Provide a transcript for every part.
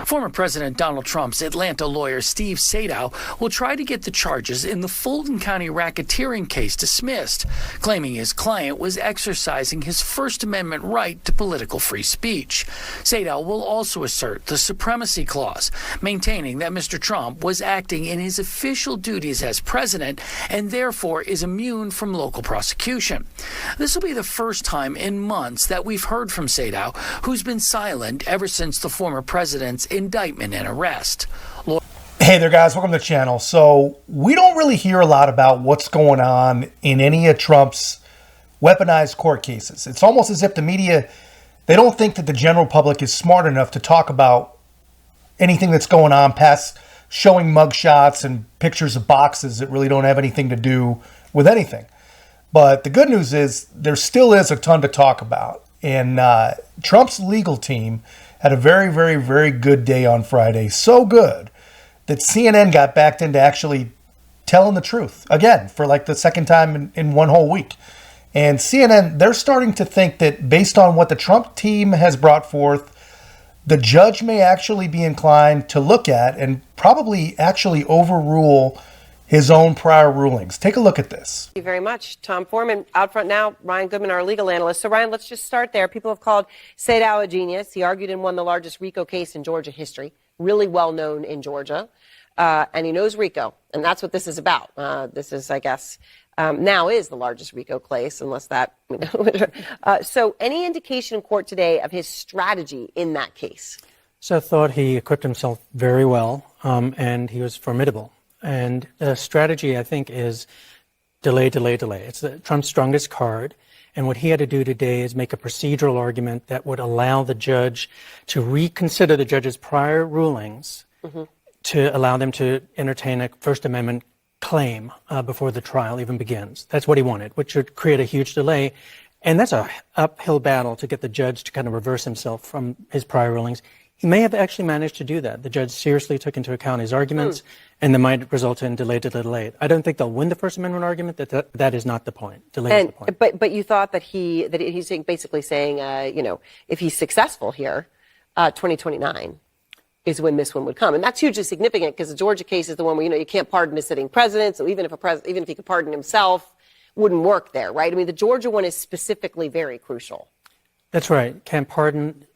Former President Donald Trump's Atlanta lawyer Steve Sadow will try to get the charges in the Fulton County racketeering case dismissed, claiming his client was exercising his First Amendment right to political free speech. Sadow will also assert the Supremacy Clause, maintaining that Mr. Trump was acting in his official duties as president and therefore is immune from local prosecution. This will be the first time in months that we've heard from Sadow, who's been silent ever since the former president's indictment and arrest. Hey there, guys. Welcome to the channel. So we don't really hear a lot about what's going on in any of Trump's weaponized court cases. It's almost as if the media, they don't think that the general public is smart enough to talk about anything that's going on past showing mugshots and pictures of boxes that really don't have anything to do with anything. But the good news is there still is a ton to talk about. And Trump's legal team had a very, very, very good day on Friday. So good that CNN got backed into actually telling the truth again for like the second time in one whole week. And CNN, they're starting to think that based on what the Trump team has brought forth, the judge may actually be inclined to look at and probably actually overrule his own prior rulings. Take a look at this. Thank you very much. Tom Foreman out front now. Ryan Goodman, our legal analyst. So, Ryan, let's just start there. People have called Sadow a genius. He argued and won the largest RICO case in Georgia history, really well known in Georgia. And he knows RICO. And that's what this is about. This is, I guess, now is the largest RICO case, unless that, you know. So any indication in court today of his strategy in that case? So I thought he equipped himself very well, and he was formidable. And the strategy, I think, is delay, delay, delay. It's Trump's strongest card. And what he had to do today is make a procedural argument that would allow the judge to reconsider the judge's prior rulings to allow them to entertain a First Amendment claim before the trial even begins. That's what he wanted, which would create a huge delay. And that's a uphill battle to get the judge to kind of reverse himself from his prior rulings. He may have actually managed to do that. The judge seriously took into account his arguments, and that might result in delay to delay. I don't think they'll win the First Amendment argument. That is not the point. Delay is the point. But you thought that he's basically saying, if he's successful here, 2029 is when this one would come, and that's hugely significant because the Georgia case is the one where you can't pardon a sitting president. So even if he could pardon himself, wouldn't work there, right? I mean, the Georgia one is specifically very crucial. That's right. Can't pardon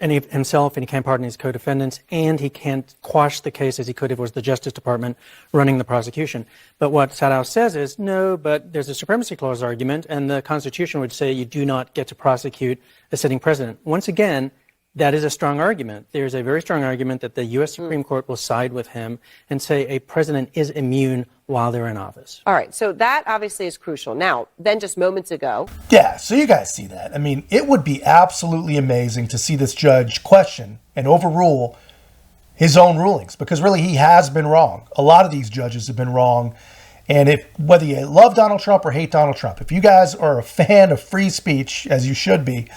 himself, and he can't pardon his co-defendants, and he can't quash the case as he could if it was the Justice Department running the prosecution. But what Sadow says is, no, but there's a Supremacy Clause argument, and the Constitution would say you do not get to prosecute a sitting president. Once again, that is a strong argument. There's a very strong argument that the U.S. Supreme Court will side with him and say a president is immune while they're in office. All right, so that obviously is crucial. Now, then just moments ago. Yeah, so you guys see that. I mean, it would be absolutely amazing to see this judge question and overrule his own rulings because really he has been wrong. A lot of these judges have been wrong. And whether you love Donald Trump or hate Donald Trump, if you guys are a fan of free speech, as you should be,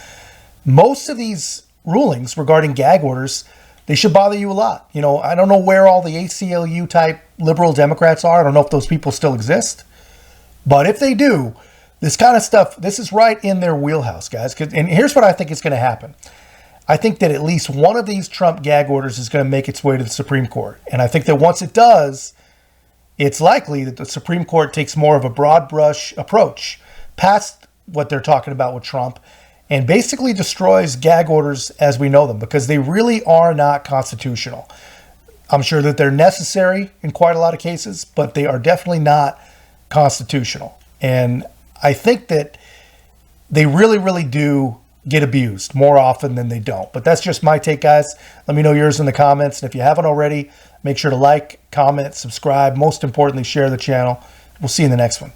most of these rulings regarding gag orders, they should bother you a lot. I don't know where all the ACLU type liberal Democrats are. I don't know if those people still exist. But if they do, this kind of stuff, this is right in their wheelhouse, guys. And here's what I think is going to happen. I think that at least one of these Trump gag orders is going to make its way to the Supreme Court. And I think that once it does, it's likely that the Supreme Court takes more of a broad brush approach past what they're talking about with Trump and basically destroys gag orders as we know them because they really are not constitutional. I'm sure that they're necessary in quite a lot of cases, but they are definitely not constitutional. And I think that they really, really do get abused more often than they don't. But that's just my take, guys. Let me know yours in the comments. And if you haven't already, make sure to like, comment, subscribe. Most importantly, share the channel. We'll see you in the next one.